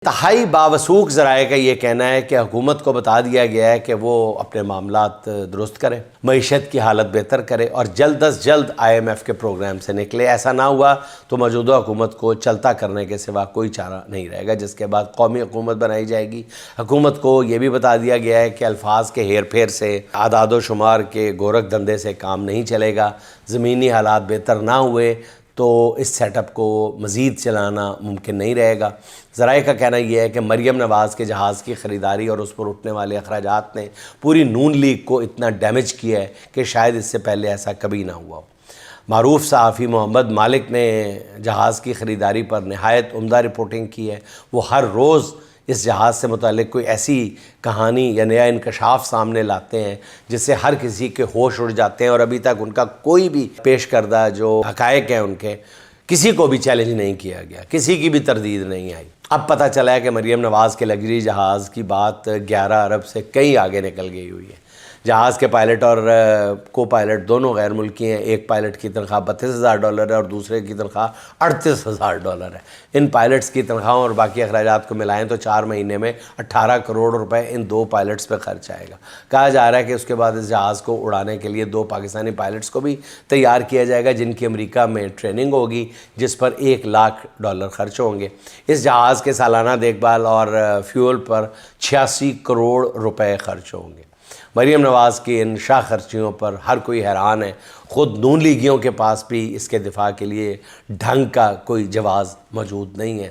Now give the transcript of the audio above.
انتہائی باوثوق ذرائع کا یہ کہنا ہے کہ حکومت کو بتا دیا گیا ہے کہ وہ اپنے معاملات درست کرے، معیشت کی حالت بہتر کرے اور جلد از جلد IMF کے پروگرام سے نکلے۔ ایسا نہ ہوا تو موجودہ حکومت کو چلتا کرنے کے سوا کوئی چارہ نہیں رہے گا، جس کے بعد قومی حکومت بنائی جائے گی۔ حکومت کو یہ بھی بتا دیا گیا ہے کہ الفاظ کے ہیر پھیر سے، اعداد و شمار کے گورکھ دھندے سے کام نہیں چلے گا۔ زمینی حالات بہتر نہ ہوئے تو اس سیٹ اپ کو مزید چلانا ممکن نہیں رہے گا۔ ذرائع کا کہنا یہ ہے کہ مریم نواز کے جہاز کی خریداری اور اس پر اٹھنے والے اخراجات نے پوری نون لیگ کو اتنا ڈیمیج کیا ہے کہ شاید اس سے پہلے ایسا کبھی نہ ہوا ہو۔ معروف صحافی محمد مالک نے جہاز کی خریداری پر نہایت عمدہ رپورٹنگ کی ہے۔ وہ ہر روز اس جہاز سے متعلق کوئی ایسی کہانی یا نیا انکشاف سامنے لاتے ہیں جس سے ہر کسی کے ہوش اڑ جاتے ہیں، اور ابھی تک ان کا کوئی بھی پیش کردہ جو حقائق ہیں ان کے کسی کو بھی چیلنج نہیں کیا گیا، کسی کی بھی تردید نہیں آئی۔ اب پتہ چلا ہے کہ مریم نواز کے لگژری جہاز کی بات 11 ارب سے کئی آگے نکل گئی ہوئی ہے۔ جہاز کے پائلٹ اور کو پائلٹ دونوں غیر ملکی ہیں۔ ایک پائلٹ کی تنخواہ $32,000 ہے اور دوسرے کی تنخواہ $38,000 ہے۔ ان پائلٹس کی تنخواہوں اور باقی اخراجات کو ملائیں تو 4 مہینے میں 18 کروڑ روپے ان 2 پائلٹس پہ خرچ آئے گا۔ کہا جا رہا ہے کہ اس کے بعد اس جہاز کو اڑانے کے لیے 2 پاکستانی پائلٹس کو بھی تیار کیا جائے گا، جن کی امریکہ میں ٹریننگ ہوگی، جس پر $1,00,000 خرچ ہوں گے۔ اس جہاز کے سالانہ دیکھ بھال اور فیول پر 86 کروڑ روپے خرچ ہوں گے۔ مریم نواز کی ان شاہ خرچیوں پر ہر کوئی حیران ہے۔ خود نون لیگیوں کے پاس بھی اس کے دفاع کے لیے ڈھنگ کا کوئی جواز موجود نہیں ہے۔